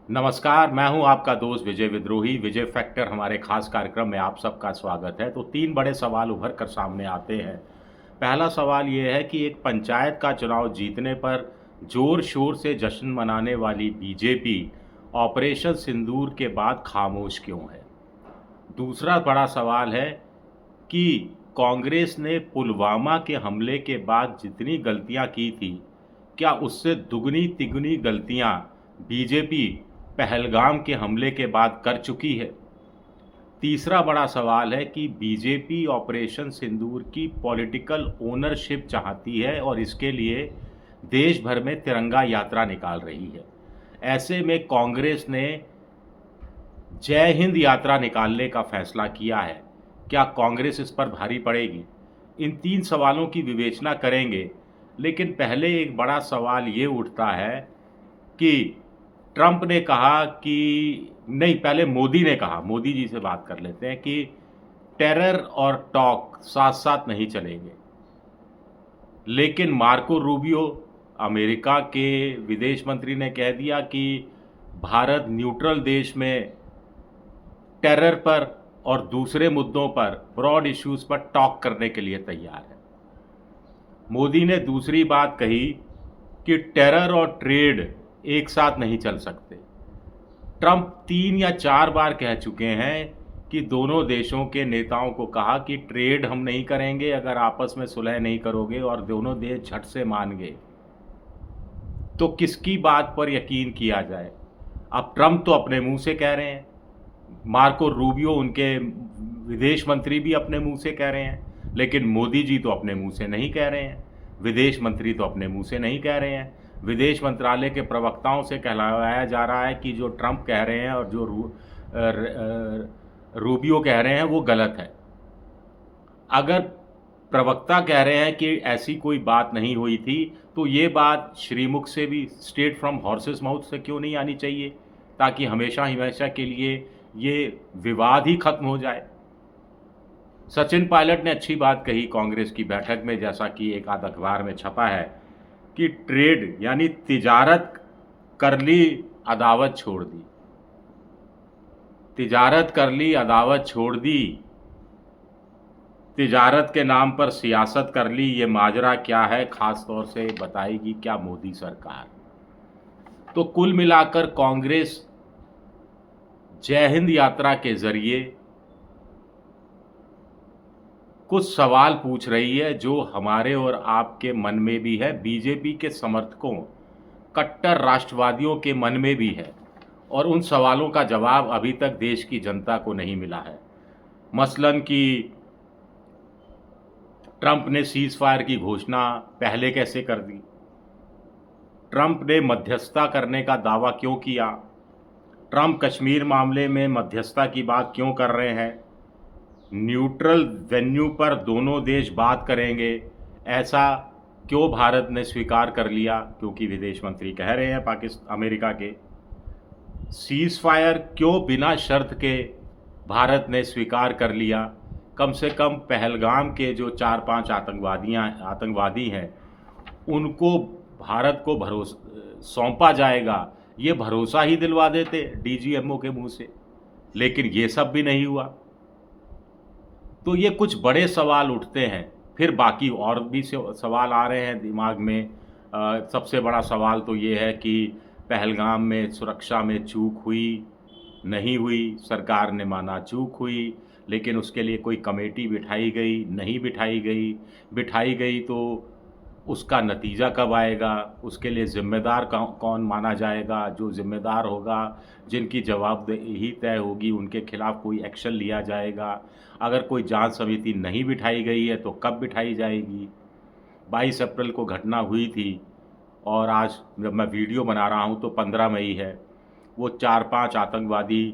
नमस्कार, मैं हूं आपका दोस्त विजय विद्रोही। विजय फैक्टर हमारे खास कार्यक्रम में आप सबका स्वागत है। तो 3 बड़े सवाल उभर कर सामने आते हैं। पहला सवाल ये है कि एक पंचायत का चुनाव जीतने पर ज़ोर-शोर से जश्न मनाने वाली बीजेपी ऑपरेशन सिंदूर के बाद खामोश क्यों है? दूसरा बड़ा सवाल है कि कांग्रेस ने पुलवामा के हमले के बाद जितनी गलतियां की थी, क्या उससे दुगनी-तिगुनी गलतियां बीजेपी पहलगाम के हमले के बाद कर चुकी है? तीसरा बड़ा सवाल है कि बीजेपी ऑपरेशन सिंदूर की पॉलिटिकल ओनरशिप चाहती है और इसके लिए देश भर में तिरंगा यात्रा निकाल रही है। ऐसे में कांग्रेस ने जय हिंद यात्रा निकालने का फैसला किया है। क्या कांग्रेस इस पर भारी पड़ेगी? इन 3 सवालों की विवेचना करेंगे, लेकिन पहले एक बड़ा सवाल ये उठता है कि ट्रंप ने कहा कि नहीं, पहले मोदी ने कहा, मोदी जी से बात कर लेते हैं कि टेरर और टॉक साथ-साथ नहीं चलेंगे। लेकिन मार्को रूबियो, अमेरिका के विदेश मंत्री, ने कह दिया कि भारत न्यूट्रल देश में टेरर पर और दूसरे मुद्दों पर, ब्रॉड इश्यूज पर टॉक करने के लिए तैयार है। मोदी ने दूसरी बात कही कि टेरर और ट्रेड एक साथ नहीं चल सकते। ट्रंप 3 या 4 बार कह चुके हैं कि दोनों देशों के नेताओं को कहा कि ट्रेड हम नहीं करेंगे अगर आपस में सुलह नहीं करोगे, और दोनों देश झट से मान गए। तो किसकी बात पर यकीन किया जाए? अब ट्रंप तो अपने मुंह से कह रहे हैं, मार्को रूबियो उनके विदेश मंत्री भी अपने मुंह से कह रहे हैं, लेकिन मोदी जी तो अपने मुंह से नहीं कह रहे हैं, विदेश मंत्री तो अपने मुंह से नहीं कह रहे हैं। विदेश मंत्रालय के प्रवक्ताओं से कहलाया जा रहा है कि जो ट्रंप कह रहे हैं और जो रूबियो कह रहे हैं वो गलत है। अगर प्रवक्ता कह रहे हैं कि ऐसी कोई बात नहीं हुई थी, तो ये बात श्रीमुख से भी, स्ट्रेट फ्रॉम हॉर्सेस माउथ से क्यों नहीं आनी चाहिए, ताकि हमेशा हमेशा के लिए ये विवाद ही खत्म हो जाए। सचिन पायलट ने अच्छी बात कही कांग्रेस की बैठक में, जैसा कि एक आध अखबार में छपा है, कि ट्रेड यानी तिजारत कर ली, अदावत छोड़ दी। तिजारत कर ली, अदावत छोड़ दी, तिजारत के नाम पर सियासत कर ली। ये माजरा क्या है, खास तौर से बताएगी क्या मोदी सरकार। तो कुल मिलाकर कांग्रेस जय हिंद यात्रा के जरिए कुछ सवाल पूछ रही है जो हमारे और आपके मन में भी है, बीजेपी के समर्थकों, कट्टर राष्ट्रवादियों के मन में भी है, और उन सवालों का जवाब अभी तक देश की जनता को नहीं मिला है। मसलन कि ट्रंप ने सीज फायर की घोषणा पहले कैसे कर दी? ट्रंप ने मध्यस्थता करने का दावा क्यों किया? ट्रंप कश्मीर मामले में मध्यस्थता की बात क्यों कर रहे हैं? न्यूट्रल वेन्यू पर दोनों देश बात करेंगे, ऐसा क्यों भारत ने स्वीकार कर लिया? क्योंकि विदेश मंत्री कह रहे हैं अमेरिका के। सीज फायर क्यों बिना शर्त के भारत ने स्वीकार कर लिया? कम से कम पहलगाम के जो 4-5 आतंकवादी हैं, उनको भारत को भरोसा सौंपा जाएगा, ये भरोसा ही दिलवा देते डीजीएमओ के मुंह से। लेकिन ये सब भी नहीं हुआ। तो ये कुछ बड़े सवाल उठते हैं। फिर बाकी और भी सवाल आ रहे हैं दिमाग में। सबसे बड़ा सवाल तो ये है कि पहलगाम में सुरक्षा में चूक हुई, नहीं हुई। सरकार ने माना चूक हुई, लेकिन उसके लिए कोई कमेटी बिठाई गई, नहीं बिठाई गई। बिठाई गई तो उसका नतीजा कब आएगा, उसके लिए ज़िम्मेदार कौन माना जाएगा? जो ज़िम्मेदार होगा, जिनकी जवाबदेही तय होगी, उनके खिलाफ़ कोई एक्शन लिया जाएगा। अगर कोई जांच समिति नहीं बिठाई गई है तो कब बिठाई जाएगी? 22 अप्रैल को घटना हुई थी, और आज जब मैं वीडियो बना रहा हूँ तो 15 मई है। वो 4-5 आतंकवादी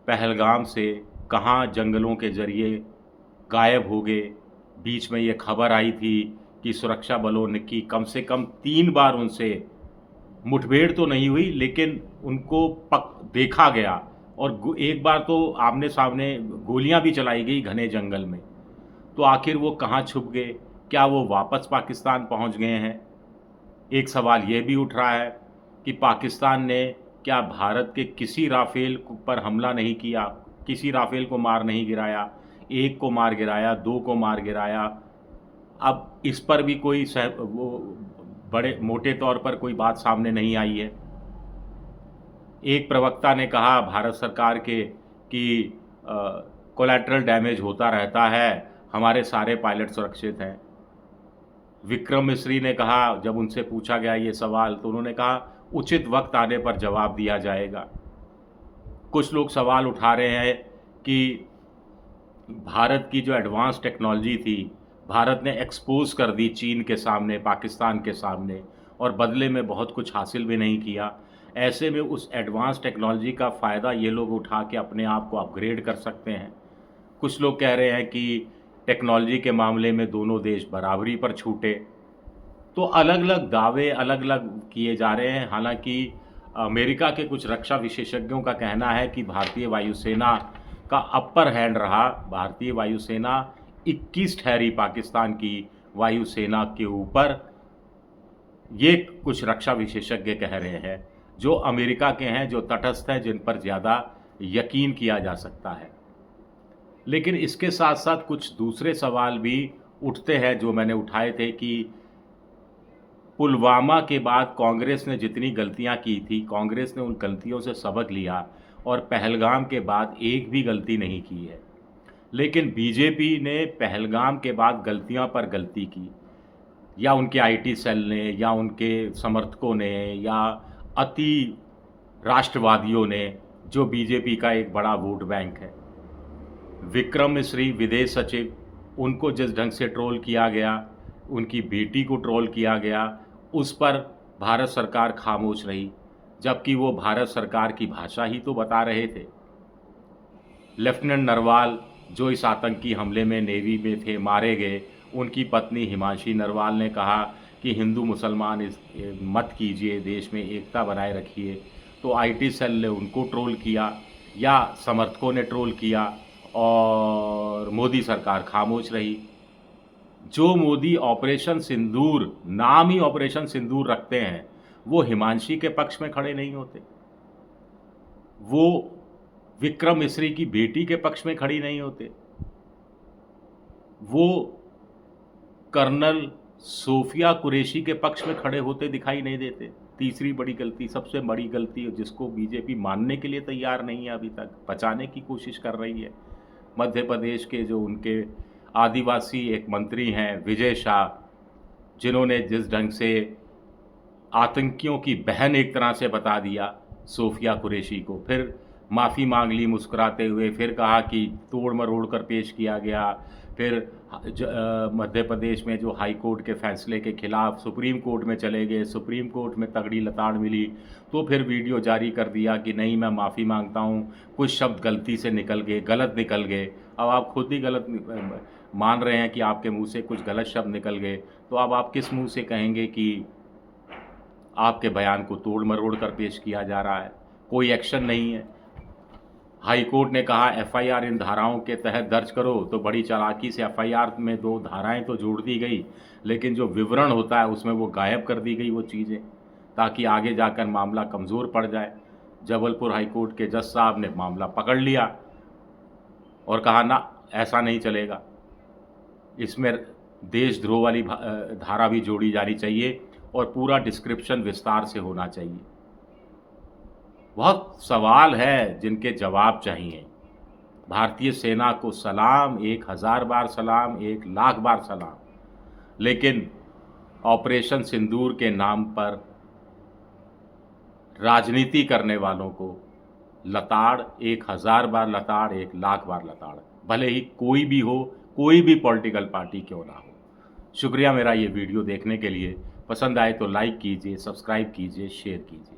पहलगाम से कहाँ जंगलों के ज़रिए गायब हो गए। बीच में ये खबर आई थी कि सुरक्षा बलों ने की कम से कम 3 बार उनसे मुठभेड़ तो नहीं हुई, लेकिन उनको देखा गया, और एक बार तो आमने सामने गोलियां भी चलाई गई घने जंगल में। तो आखिर वो कहाँ छुप गए? क्या वो वापस पाकिस्तान पहुंच गए हैं? एक सवाल ये भी उठ रहा है कि पाकिस्तान ने क्या भारत के किसी राफेल पर हमला नहीं किया, किसी राफेल को मार नहीं गिराया, एक को मार गिराया, दो को मार गिराया। अब इस पर भी कोई वो बड़े मोटे तौर पर कोई बात सामने नहीं आई है। एक प्रवक्ता ने कहा भारत सरकार के कि कोलैटरल डैमेज होता रहता है, हमारे सारे पायलट सुरक्षित हैं। विक्रम मिस्री ने कहा, जब उनसे पूछा गया ये सवाल तो उन्होंने कहा उचित वक्त आने पर जवाब दिया जाएगा। कुछ लोग सवाल उठा रहे हैं कि भारत की जो एडवांस टेक्नोलॉजी थी भारत ने एक्सपोज कर दी चीन के सामने, पाकिस्तान के सामने, और बदले में बहुत कुछ हासिल भी नहीं किया। ऐसे में उस एडवांस टेक्नोलॉजी का फ़ायदा ये लोग उठा के अपने आप को अपग्रेड कर सकते हैं। कुछ लोग कह रहे हैं कि टेक्नोलॉजी के मामले में दोनों देश बराबरी पर छूटे। तो अलग अलग दावे अलग अलग किए जा रहे हैं। हालांकि अमेरिका के कुछ रक्षा विशेषज्ञों का कहना है कि भारतीय वायुसेना का अपर हैंड रहा। भारतीय वायुसेना 21 ठहरी पाकिस्तान की वायुसेना के ऊपर, ये कुछ रक्षा विशेषज्ञ कह रहे हैं, जो अमेरिका के हैं, जो तटस्थ हैं, जिन पर ज़्यादा यकीन किया जा सकता है। लेकिन इसके साथ साथ कुछ दूसरे सवाल भी उठते हैं जो मैंने उठाए थे कि पुलवामा के बाद कांग्रेस ने जितनी गलतियां की थी, कांग्रेस ने उन गलतियों से सबक लिया और पहलगाम के बाद एक भी गलती नहीं की है। लेकिन बीजेपी ने पहलगाम के बाद गलतियां पर गलती की, या उनके आईटी सेल ने, या उनके समर्थकों ने, या अति राष्ट्रवादियों ने, जो बीजेपी का एक बड़ा वोट बैंक है। विक्रम मिस्री विदेश सचिव, उनको जिस ढंग से ट्रोल किया गया, उनकी बेटी को ट्रोल किया गया, उस पर भारत सरकार खामोश रही, जबकि वो भारत सरकार की भाषा ही तो बता रहे थे। लेफ्टिनेंट नरवाल, जो इस आतंकी हमले में नेवी में थे, मारे गए, उनकी पत्नी हिमांशी नरवाल ने कहा कि हिंदू मुसलमान इस मत कीजिए, देश में एकता बनाए रखिए। तो आईटी सेल ने उनको ट्रोल किया या समर्थकों ने ट्रोल किया और मोदी सरकार खामोश रही। जो मोदी ऑपरेशन सिंदूर, नाम ही ऑपरेशन सिंदूर रखते हैं, वो हिमांशी के पक्ष में खड़े नहीं होते, वो विक्रम मिस्री की बेटी के पक्ष में खड़ी नहीं होते, वो कर्नल सोफिया कुरैशी के पक्ष में खड़े होते दिखाई नहीं देते। तीसरी बड़ी गलती, सबसे बड़ी गलती, जिसको बीजेपी मानने के लिए तैयार नहीं है, अभी तक बचाने की कोशिश कर रही है, मध्य प्रदेश के जो उनके आदिवासी एक मंत्री हैं विजय शाह, जिन्होंने जिस ढंग से आतंकियों की बहन एक तरह से बता दिया सोफिया कुरैशी को, फिर माफ़ी मांग ली मुस्कुराते हुए, फिर कहा कि तोड़ मरोड़ कर पेश किया गया, फिर मध्य प्रदेश में जो हाई कोर्ट के फैसले के खिलाफ सुप्रीम कोर्ट में चले गए, सुप्रीम कोर्ट में तगड़ी लताड़ मिली, तो फिर वीडियो जारी कर दिया कि नहीं मैं माफ़ी मांगता हूँ, कुछ शब्द गलती से निकल गए, गलत निकल गए। अब आप खुद ही गलत मान रहे हैं कि आपके मुंह से कुछ गलत शब्द निकल गए, तो अब आप किस मुंह से कहेंगे कि आपके बयान को तोड़ मरोड़ कर पेश किया जा रहा है? कोई एक्शन नहीं है। हाई कोर्ट ने कहा एफआईआर इन धाराओं के तहत दर्ज करो, तो बड़ी चालाकी से एफआईआर में 2 धाराएं तो जोड़ दी गई, लेकिन जो विवरण होता है उसमें वो गायब कर दी गई वो चीज़ें, ताकि आगे जाकर मामला कमज़ोर पड़ जाए। जबलपुर हाई कोर्ट के जज साहब ने मामला पकड़ लिया और कहा ना, ऐसा नहीं चलेगा, इसमें देशद्रोह वाली धारा भी जोड़ी जानी चाहिए और पूरा डिस्क्रिप्शन विस्तार से होना चाहिए। बहुत सवाल है जिनके जवाब चाहिए। भारतीय सेना को सलाम, 1000 बार सलाम, 1,00,000 बार सलाम, लेकिन ऑपरेशन सिंदूर के नाम पर राजनीति करने वालों को लताड़, 1000 बार लताड़, 1,00,000 बार लताड़, भले ही कोई भी हो, कोई भी पॉलिटिकल पार्टी क्यों ना हो। शुक्रिया मेरा ये वीडियो देखने के लिए। पसंद आए तो लाइक कीजिए, सब्सक्राइब कीजिए, शेयर कीजिए।